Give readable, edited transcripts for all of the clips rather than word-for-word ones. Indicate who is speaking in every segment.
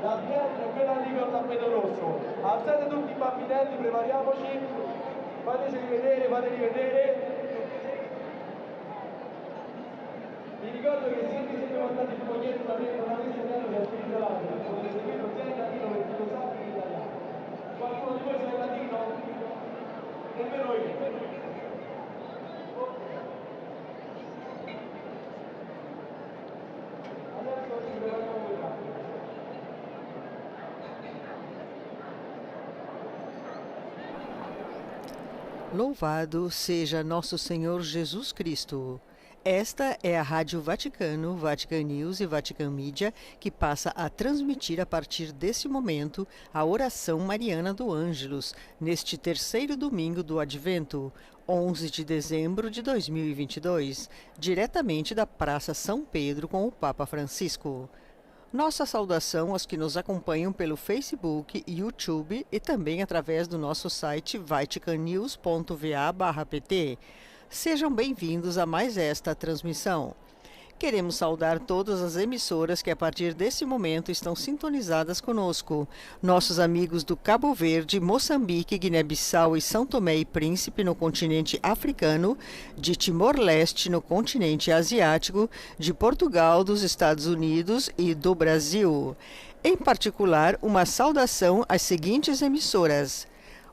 Speaker 1: la pietra è quella lì col tappeto rosso. Alzate tutti i bambinelli, prepariamoci, fateci vedere, fateli vedere. Vi ricordo che se vi siete mandati il foglietto da me non avete idea che è scritto l'altro, potete seguirlo sia in latino perché lo sa che in italiano. Qualcuno di voi sa il latino? Nemmeno io.
Speaker 2: Louvado seja nosso Senhor Jesus Cristo. Esta é a Rádio Vaticano, Vatican News e Vatican Media, que passa a transmitir a partir desse momento a oração mariana do Ângelus, neste terceiro domingo do Advento, 11 de dezembro de 2022, diretamente da Praça São Pedro com o Papa Francisco. Nossa saudação aos que nos acompanham pelo Facebook, YouTube e também através do nosso site vaticannews.va/pt. Sejam bem-vindos a mais esta transmissão. Queremos saudar todas as emissoras que a partir desse momento estão sintonizadas conosco. Nossos amigos do Cabo Verde, Moçambique, Guiné-Bissau e São Tomé e Príncipe no continente africano, de Timor-Leste no continente asiático, de Portugal, dos Estados Unidos e do Brasil. Em particular, uma saudação às seguintes emissoras: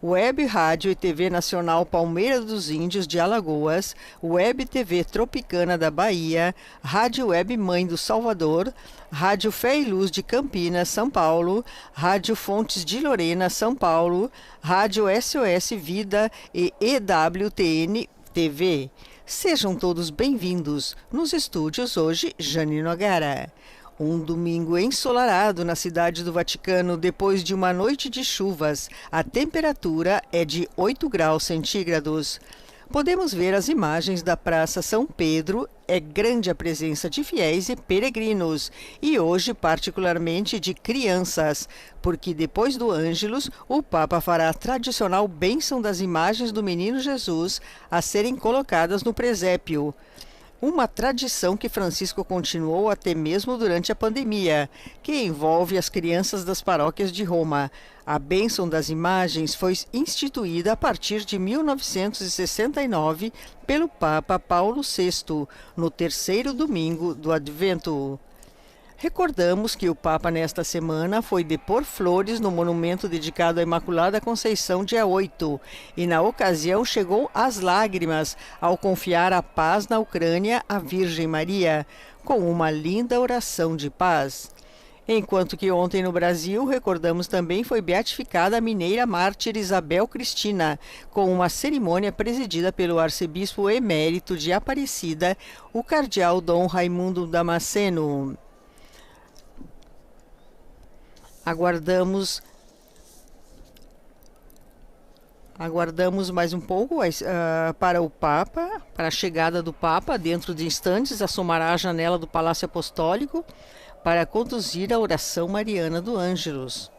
Speaker 2: Web Rádio e TV Nacional Palmeira dos Índios de Alagoas, Web TV Tropicana da Bahia, Rádio Web Mãe do Salvador, Rádio Fé e Luz de Campinas, São Paulo, Rádio Fontes de Lorena, São Paulo, Rádio SOS Vida e EWTN TV. Sejam todos bem-vindos. Nos estúdios hoje, Jane Nogara. Um domingo ensolarado na cidade do Vaticano depois de uma noite de chuvas. A temperatura é de 8 graus centígrados. Podemos ver as imagens da Praça São Pedro. É grande a presença de fiéis e peregrinos, e hoje particularmente de crianças, porque depois do Ângelus, o Papa fará a tradicional bênção das imagens do Menino Jesus a serem colocadas no presépio. Uma tradição que Francisco continuou até mesmo durante a pandemia, que envolve as crianças das paróquias de Roma. A bênção das imagens foi instituída a partir de 1969 pelo Papa Paulo VI, no terceiro domingo do Advento. Recordamos que o Papa, nesta semana, foi depor flores no monumento dedicado à Imaculada Conceição, dia 8, e, na ocasião, chegou às lágrimas ao confiar a paz na Ucrânia à Virgem Maria, com uma linda oração de paz. Enquanto que ontem no Brasil, recordamos também, foi beatificada a mineira mártir Isabel Cristina, com uma cerimônia presidida pelo arcebispo emérito de Aparecida, o cardeal Dom Raimundo Damasceno. Aguardamos mais um pouco para o Papa, para a chegada do Papa. Dentro de instantes, assomará a janela do Palácio Apostólico para conduzir a oração mariana do Ângelus.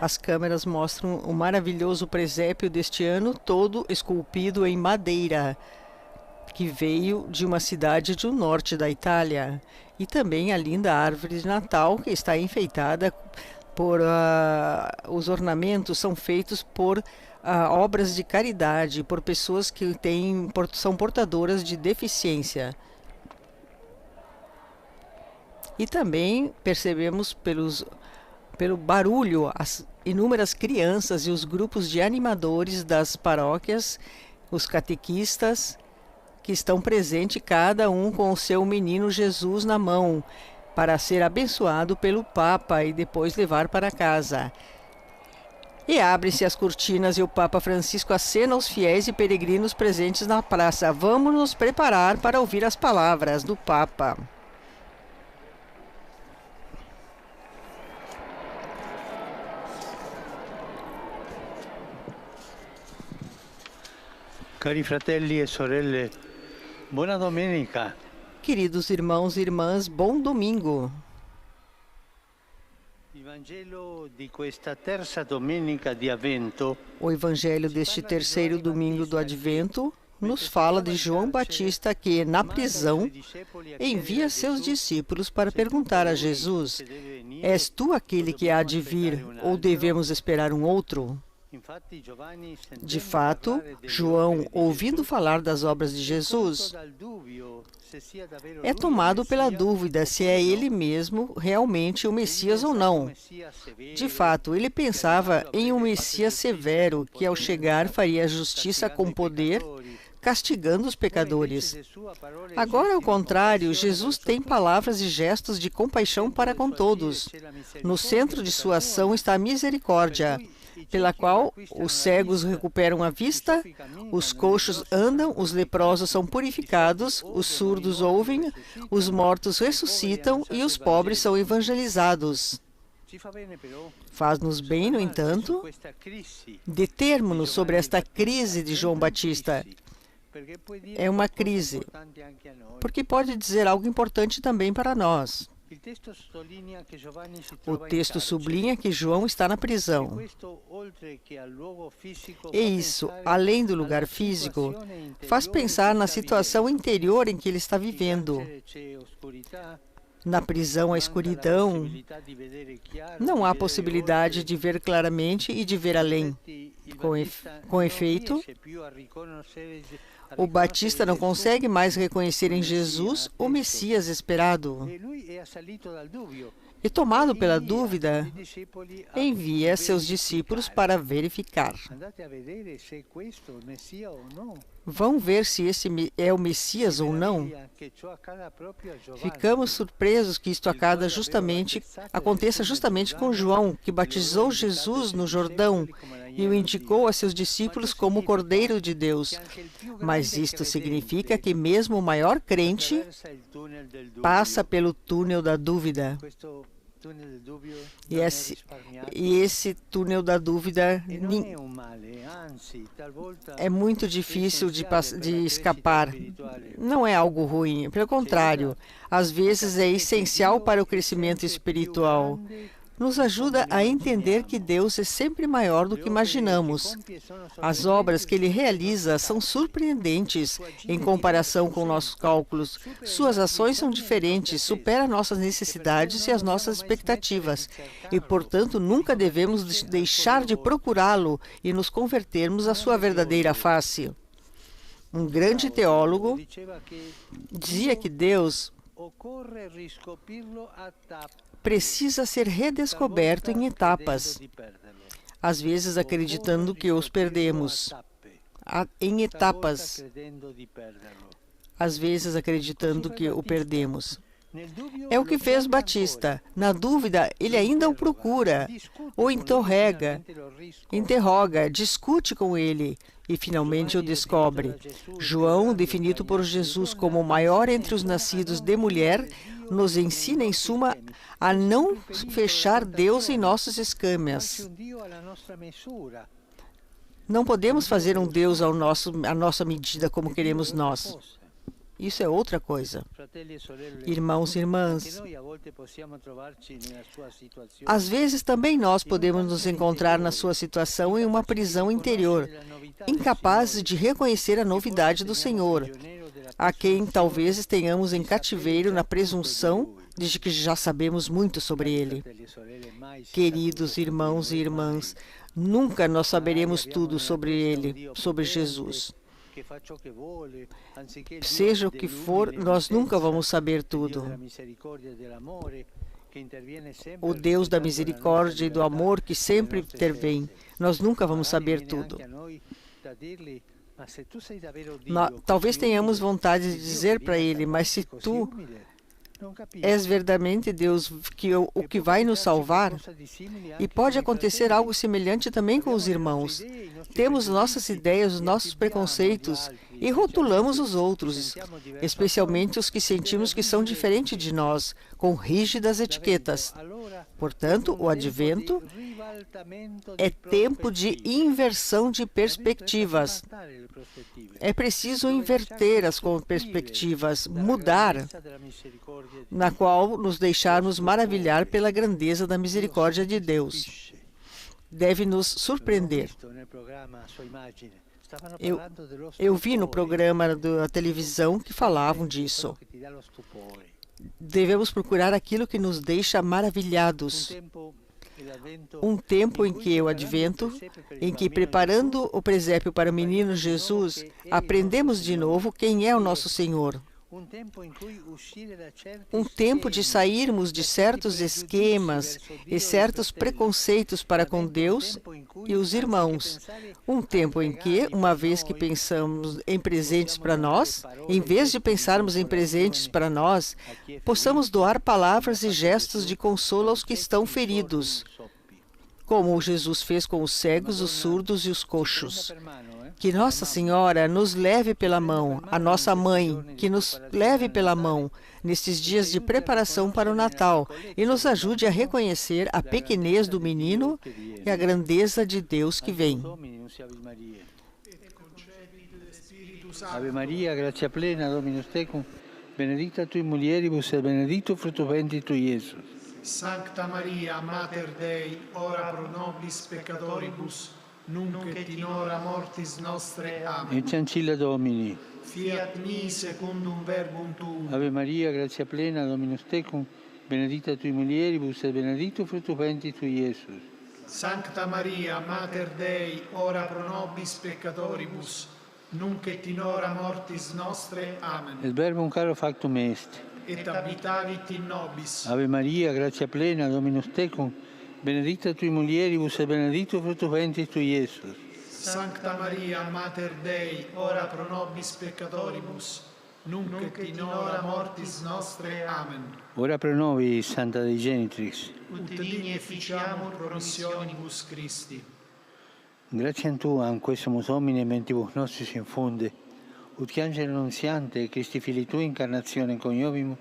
Speaker 2: As câmeras mostram o maravilhoso presépio deste ano, todo esculpido em madeira, que veio de uma cidade do norte da Itália. E também a linda árvore de Natal, que está enfeitada por... os ornamentos são feitos por obras de caridade, por pessoas que são portadoras de deficiência. E também percebemos pelo barulho, as inúmeras crianças e os grupos de animadores das paróquias, os catequistas, que estão presentes, cada um com o seu menino Jesus na mão, para ser abençoado pelo Papa e depois levar para casa. E abrem-se as cortinas e o Papa Francisco acena aos fiéis e peregrinos presentes na praça. Vamos nos preparar para ouvir as palavras do Papa.
Speaker 3: Cari fratelli e sorelle, buona domenica.
Speaker 2: Queridos irmãos e irmãs, bom domingo. O evangelho deste terceiro domingo do Advento nos fala de João Batista que, na prisão, envia seus discípulos para perguntar a Jesus: és tu aquele que há de vir, ou devemos esperar um outro? De fato, João, ouvindo falar das obras de Jesus, é tomado pela dúvida se é ele mesmo realmente o Messias ou não. De fato, ele pensava em um Messias severo que, ao chegar, faria justiça com poder, castigando os pecadores. Agora, ao contrário, Jesus tem palavras e gestos de compaixão para com todos. No centro de sua ação está a misericórdia, pela qual os cegos recuperam a vista, os coxos andam, os leprosos são purificados, os surdos ouvem, os mortos ressuscitam e os pobres são evangelizados. Faz-nos bem, no entanto, determos-nos sobre esta crise de João Batista. É uma crise, porque pode dizer algo importante também para nós. O texto sublinha que João está na prisão. E isso, além do lugar físico, faz pensar na situação interior em que ele está vivendo. Na prisão, a escuridão, não há possibilidade de ver claramente e de ver além. Com efeito, o Batista não consegue mais reconhecer em Jesus o Messias esperado. E, tomado pela dúvida, envia seus discípulos para verificar. Vão ver se esse é o Messias ou não? Ficamos surpresos que isto aconteça justamente com João, que batizou Jesus no Jordão e o indicou a seus discípulos como o Cordeiro de Deus. Mas isto significa que mesmo o maior crente passa pelo túnel da dúvida. E esse túnel da dúvida é muito difícil de escapar. Não é algo ruim, pelo contrário, às vezes é essencial para o crescimento espiritual. Nos ajuda a entender que Deus é sempre maior do que imaginamos. As obras que Ele realiza são surpreendentes em comparação com nossos cálculos. Suas ações são diferentes, superam nossas necessidades e as nossas expectativas. E, portanto, nunca devemos deixar de procurá-lo e nos convertermos à sua verdadeira face. Um grande teólogo dizia que Deus precisa ser redescoberto em etapas, às vezes acreditando que os perdemos. Em etapas, às vezes acreditando que o perdemos. É o que fez Batista. Na dúvida, ele ainda o procura, o interroga, discute com ele e finalmente o descobre. João, definido por Jesus como o maior entre os nascidos de mulher, nos ensina, em suma, a não fechar Deus em nossos esquemas. Não podemos fazer um Deus à nossa medida como queremos nós. Isso é outra coisa. Irmãos e irmãs, às vezes também nós podemos nos encontrar na sua situação em uma prisão interior, incapazes de reconhecer a novidade do Senhor, a quem talvez tenhamos em cativeiro na presunção de que já sabemos muito sobre Ele. Queridos irmãos e irmãs, nunca nós saberemos tudo sobre Ele, sobre Jesus. Seja o que for, nós nunca vamos saber tudo. O Deus da misericórdia e do amor que sempre intervém, nós nunca vamos saber tudo. Talvez tenhamos vontade de dizer para Ele, mas se Tu és verdadeiramente Deus, o que vai nos salvar, e pode acontecer algo semelhante também com os irmãos. Temos nossas ideias, os nossos preconceitos, e rotulamos os outros, especialmente os que sentimos que são diferentes de nós, com rígidas etiquetas. Portanto, o Advento é tempo de inversão de perspectivas. É preciso inverter as perspectivas, mudar, na qual nos deixarmos maravilhar pela grandeza da misericórdia de Deus. Deve nos surpreender. Eu vi no programa da televisão que falavam disso. Devemos procurar aquilo que nos deixa maravilhados. Um tempo em que o Advento, em que preparando o presépio para o menino Jesus, aprendemos de novo quem é o nosso Senhor. Um tempo de sairmos de certos esquemas e certos preconceitos para com Deus e os irmãos. Um tempo em que, uma vez que pensamos em presentes para nós, em vez de pensarmos em presentes para nós, possamos doar palavras e gestos de consolo aos que estão feridos, como Jesus fez com os cegos, os surdos e os coxos. Que Nossa Senhora nos leve pela mão, a nossa mãe, que nos leve pela mão nestes dias de preparação para o Natal e nos ajude a reconhecer a pequenez do menino e a grandeza de Deus que vem.
Speaker 3: Ave Maria, gratia plena, Dominus tecum, benedicta tui mulieribus et benedictus fructus ventris tui, Iesus.
Speaker 4: Sancta Maria, Mater Dei, ora pro nobis peccatoribus, nunc et in hora mortis nostre. Amen.
Speaker 3: Et ancilla Domini.
Speaker 4: Fiat mi secundum verbum tuum.
Speaker 3: Ave Maria, gratia plena, Dominus tecum, benedicta tui mulieribus et benedictus fructus ventris tui, Iesus.
Speaker 4: Sancta Maria, Mater Dei, ora pro nobis peccatoribus, nunc et in hora mortis nostre. Amen.
Speaker 3: Et verbum caro factum est.
Speaker 4: Et habitavit in nobis.
Speaker 3: Ave Maria, gratia plena, Dominus tecum, benedicta tui mulieribus et benedictus fructus ventris tui, Iesus.
Speaker 4: Sancta Maria, Mater Dei, ora pro nobis peccatoribus, nunc et in hora mortis nostre. Amen.
Speaker 3: Ora pro nobis, Santa Dei Genitrix.
Speaker 4: Ut digni efficiamur promissionibus Christi.
Speaker 3: Gratiam Tuam, quesumus Domine, mentibus nostris infunde, ut che angelo annunziante, Christi Fili Tui, incarnatione coniovimus,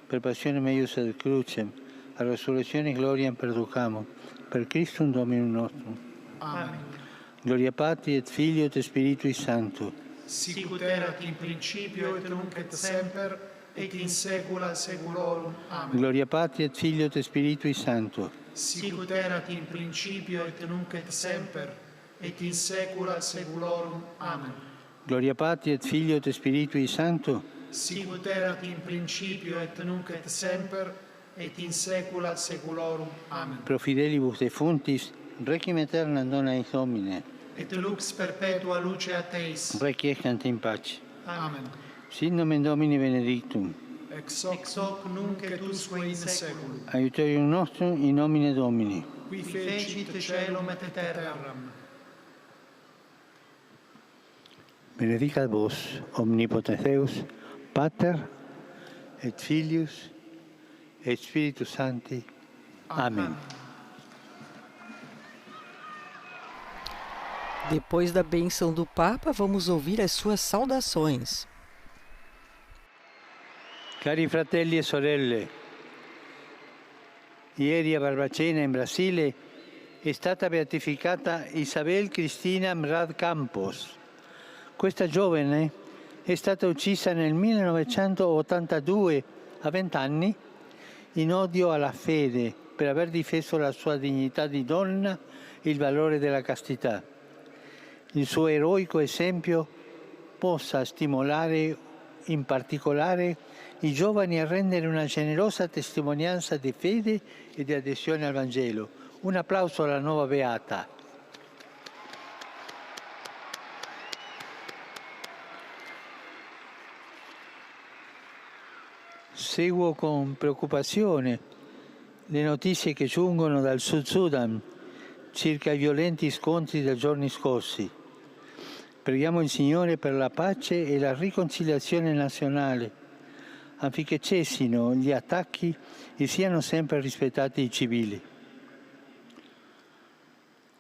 Speaker 3: per passionem eius ad crucem, a resurrezione gloriam perducamur, per Christum Dominum nostrum.
Speaker 4: Amen.
Speaker 3: Gloria Patri et Filio et Spiritui Sancto.
Speaker 4: Sicut erat in principio et nunc et semper et in saecula saeculorum. Amen.
Speaker 3: Gloria Patri et Filio et Spiritui Sancto.
Speaker 4: Sicut erat in principio et nunc et semper et in saecula saeculorum. Amen.
Speaker 3: Gloria Patri et Filio et Spiritui Sancto.
Speaker 4: Sicut erat in principio et nunc et semper et in saecula saeculorum. Amen.
Speaker 3: Pro fidelibus defuntis, requiem aeternam dona eis Domine.
Speaker 4: Et lux perpetua luce a Teis.
Speaker 3: Requiescant in pace.
Speaker 4: Amen.
Speaker 3: Sit nomen Domini benedictum.
Speaker 4: Ex hoc nunc et usque in saeculum.
Speaker 3: Aiuterium nostrum in nomine Domini.
Speaker 4: Qui fecit caelum et terram.
Speaker 3: Benedicat vos, omnipotens Deus, Pater, et Filius, et Spiritus Sancti. Amém.
Speaker 2: Depois da bênção do Papa, vamos ouvir as suas saudações.
Speaker 3: Cari fratelli e sorelle, ieri a Barbacena in Brasile è stata beatificata Isabel Cristina Mrad Campos. Questa giovane è stata uccisa nel 1982 a 20 anni in odio alla fede per aver difeso la sua dignità di donna e il valore della castità. Il suo eroico esempio possa stimolare in particolare i giovani a rendere una generosa testimonianza di fede e di adesione al Vangelo. Un applauso alla nuova beata. Seguo con preoccupazione le notizie che giungono dal Sud Sudan circa i violenti scontri dei giorni scorsi. Preghiamo il Signore per la pace e la riconciliazione nazionale, affinché cessino gli attacchi e siano sempre rispettati i civili.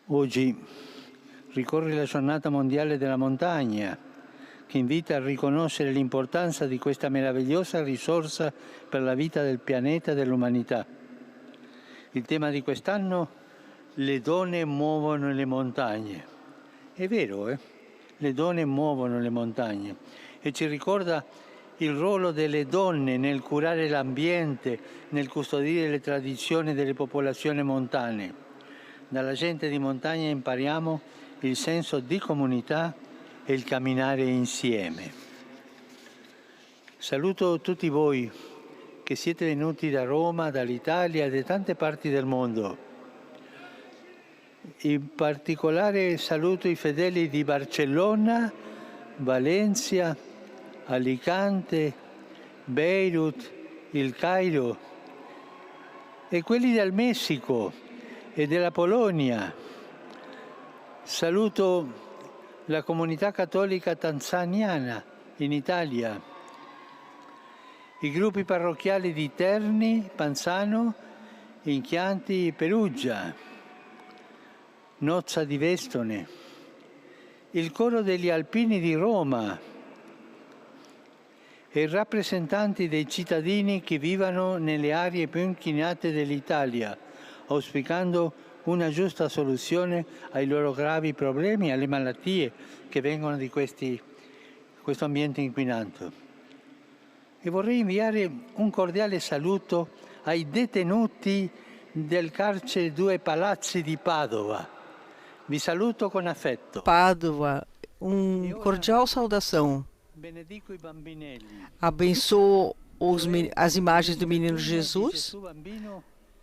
Speaker 3: Oggi ricorre la giornata mondiale della montagna, che invita a riconoscere l'importanza di questa meravigliosa risorsa per la vita del pianeta e dell'umanità. Il tema di quest'anno: le donne muovono le montagne. È vero, le donne muovono le montagne, e ci ricorda il ruolo delle donne nel curare l'ambiente, nel custodire le tradizioni delle popolazioni montane. Dalla gente di montagna impariamo il senso di comunità e il camminare insieme. Saluto tutti voi che siete venuti da Roma, dall'Italia e da tante parti del mondo. In particolare saluto i fedeli di Barcellona, Valencia, Alicante, Beirut, il Cairo, e quelli del Messico e della Polonia. Saluto la comunità cattolica tanzaniana in Italia, i gruppi parrocchiali di Terni, Panzano, in Chianti, Perugia, Nozza di Vestone, il coro degli Alpini di Roma e i rappresentanti dei cittadini che vivono nelle aree più inquinate dell'Italia, auspicando una giusta soluzione ai loro gravi problemi e alle malattie che vengono di questo ambiente inquinato. E vorrei inviare un cordiale saluto ai detenuti del carcere Due Palazzi di Padova. Vi saluto con affetto.
Speaker 2: Padova, cordial saudação.
Speaker 3: Benedico i bambinelli.
Speaker 2: Abençoo as imagens do Menino Jesus,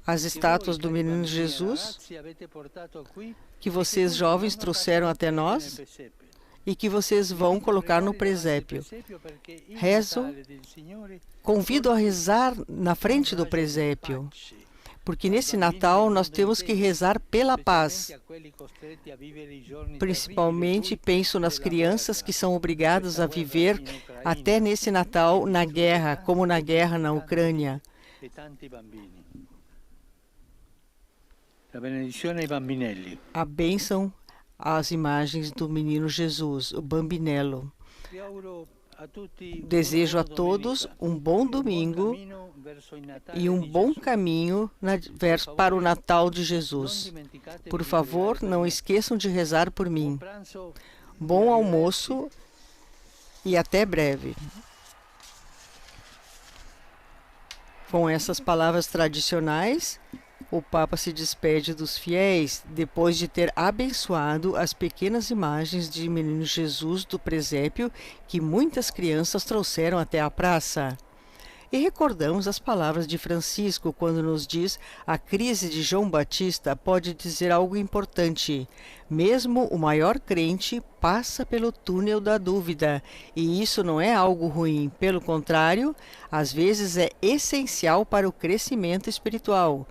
Speaker 2: as estátuas do Menino Jesus, que vocês jovens trouxeram até nós e que vocês vão colocar no presépio. Rezo, convido a rezar na frente do presépio, porque nesse Natal nós temos que rezar pela paz. Principalmente penso nas crianças que são obrigadas a viver até nesse Natal na guerra, como na guerra na Ucrânia. A bênção às imagens do Menino Jesus, o Bambinello. Desejo a todos um bom domingo e um bom caminho para o Natal de Jesus. Por favor, não esqueçam de rezar por mim. Bom almoço e até breve. Com essas palavras tradicionais, o Papa se despede dos fiéis depois de ter abençoado as pequenas imagens de Menino Jesus do presépio que muitas crianças trouxeram até a praça. E recordamos as palavras de Francisco quando nos diz: a crise de João Batista pode dizer algo importante. Mesmo o maior crente passa pelo túnel da dúvida, e isso não é algo ruim. Pelo contrário, às vezes é essencial para o crescimento espiritual.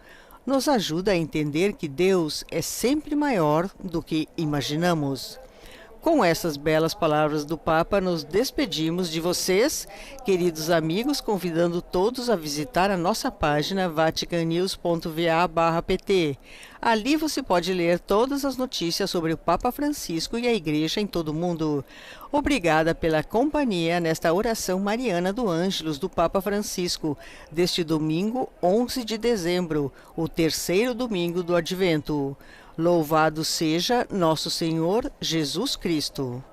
Speaker 2: Nos ajuda a entender que Deus é sempre maior do que imaginamos. Com essas belas palavras do Papa, nos despedimos de vocês, queridos amigos, convidando todos a visitar a nossa página vaticannews.va/pt. Ali você pode ler todas as notícias sobre o Papa Francisco e a Igreja em todo o mundo. Obrigada pela companhia nesta oração mariana do Ângelus do Papa Francisco, deste domingo 11 de dezembro, o terceiro domingo do Advento. Louvado seja nosso Senhor Jesus Cristo.